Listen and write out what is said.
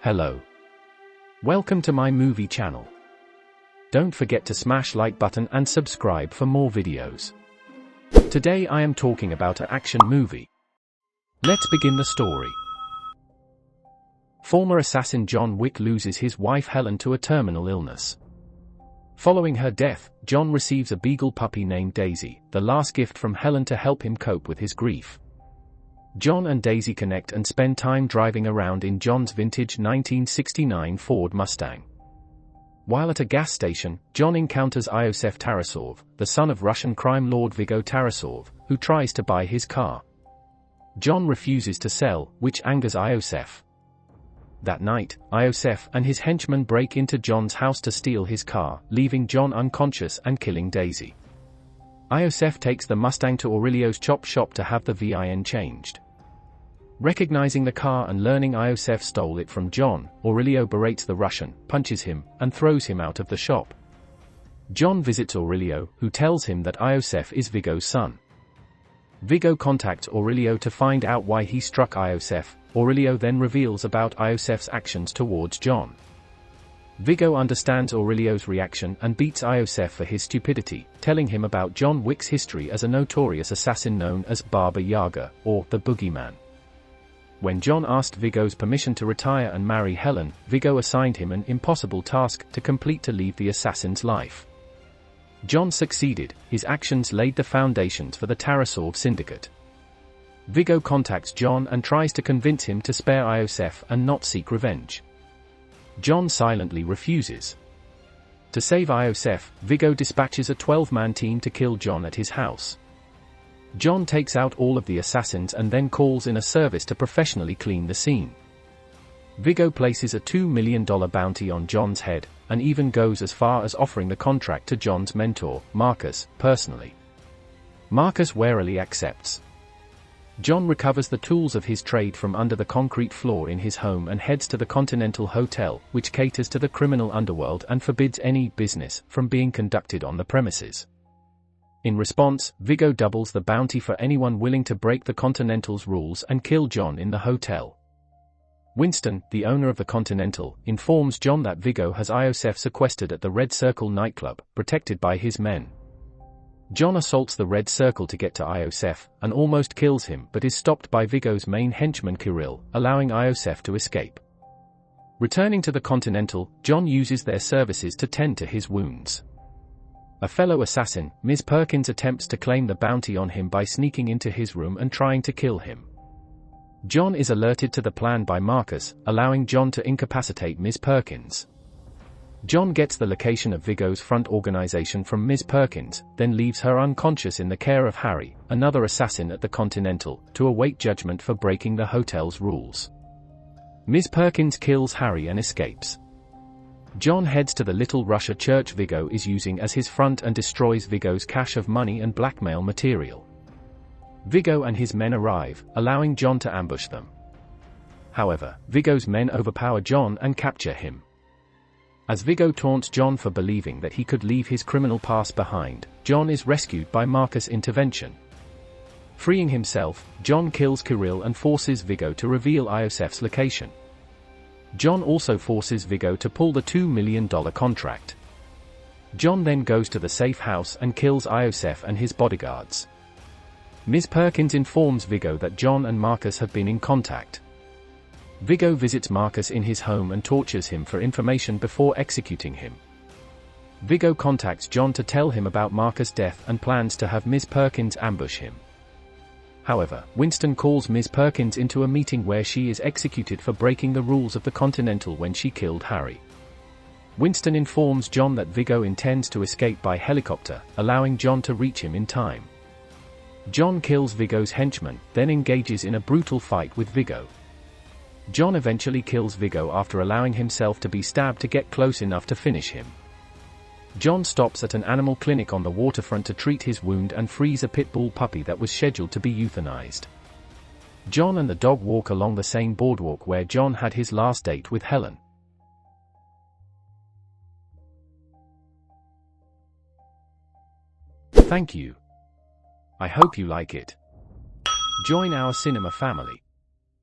Hello. Welcome to my movie channel. Don't forget to smash like button and subscribe for more videos. Today I am talking about an action movie. Let's begin the story. Former assassin John Wick loses his wife Helen to a terminal illness. Following her death, John receives a beagle puppy named Daisy, the last gift from Helen to help him cope with his grief. John and Daisy connect and spend time driving around in John's vintage 1969 Ford Mustang. While at a gas station, John encounters Iosef Tarasov, the son of Russian crime lord Viggo Tarasov, who tries to buy his car. John refuses to sell, which angers Iosef. That night, Iosef and his henchmen break into John's house to steal his car, leaving John unconscious and killing Daisy. Iosef takes the Mustang to Aurelio's chop shop to have the VIN changed. Recognizing the car and learning Iosef stole it from John, Aurelio berates the Russian, punches him, and throws him out of the shop. John visits Aurelio, who tells him that Iosef is Viggo's son. Viggo contacts Aurelio to find out why he struck Iosef. Aurelio then reveals about Iosef's actions towards John. Viggo understands Aurelio's reaction and beats Iosef for his stupidity, telling him about John Wick's history as a notorious assassin known as Baba Yaga, or the Boogeyman. When John asked Viggo's permission to retire and marry Helen, Viggo assigned him an impossible task to complete to leave the assassin's life. John succeeded. His actions laid the foundations for the Tarasov syndicate. Viggo contacts John and tries to convince him to spare Iosef and not seek revenge. John silently refuses. To save Iosef, Viggo dispatches a 12-man team to kill John at his house. John takes out all of the assassins and then calls in a service to professionally clean the scene. Viggo places a $2 million bounty on John's head, and even goes as far as offering the contract to John's mentor, Marcus, personally. Marcus warily accepts. John recovers the tools of his trade from under the concrete floor in his home and heads to the Continental Hotel, which caters to the criminal underworld and forbids any business from being conducted on the premises. In response, Viggo doubles the bounty for anyone willing to break the Continental's rules and kill John in the hotel. Winston, the owner of the Continental, informs John that Viggo has Iosef sequestered at the Red Circle nightclub, protected by his men. John assaults the Red Circle to get to Iosef, and almost kills him but is stopped by Viggo's main henchman Kirill, allowing Iosef to escape. Returning to the Continental, John uses their services to tend to his wounds. A fellow assassin, Ms. Perkins, attempts to claim the bounty on him by sneaking into his room and trying to kill him. John is alerted to the plan by Marcus, allowing John to incapacitate Ms. Perkins. John gets the location of Viggo's front organization from Ms. Perkins, then leaves her unconscious in the care of Harry, another assassin at the Continental, to await judgment for breaking the hotel's rules. Ms. Perkins kills Harry and escapes. John heads to the Little Russia church Viggo is using as his front and destroys Viggo's cache of money and blackmail material. Viggo and his men arrive, allowing John to ambush them. However, Viggo's men overpower John and capture him. As Viggo taunts John for believing that he could leave his criminal past behind, John is rescued by Marcus' intervention. Freeing himself, John kills Kirill and forces Viggo to reveal Iosef's location. John also forces Viggo to pull the $2 million contract. John then goes to the safe house and kills Iosef and his bodyguards. Ms. Perkins informs Viggo that John and Marcus have been in contact. Viggo visits Marcus in his home and tortures him for information before executing him. Viggo contacts John to tell him about Marcus' death and plans to have Ms. Perkins ambush him. However, Winston calls Ms. Perkins into a meeting where she is executed for breaking the rules of the Continental when she killed Harry. Winston informs John that Viggo intends to escape by helicopter, allowing John to reach him in time. John kills Viggo's henchman, then engages in a brutal fight with Viggo. John eventually kills Viggo after allowing himself to be stabbed to get close enough to finish him. John stops at an animal clinic on the waterfront to treat his wound and frees a pit bull puppy that was scheduled to be euthanized. John and the dog walk along the same boardwalk where John had his last date with Helen. Thank you. I hope you like it. Join our cinema family.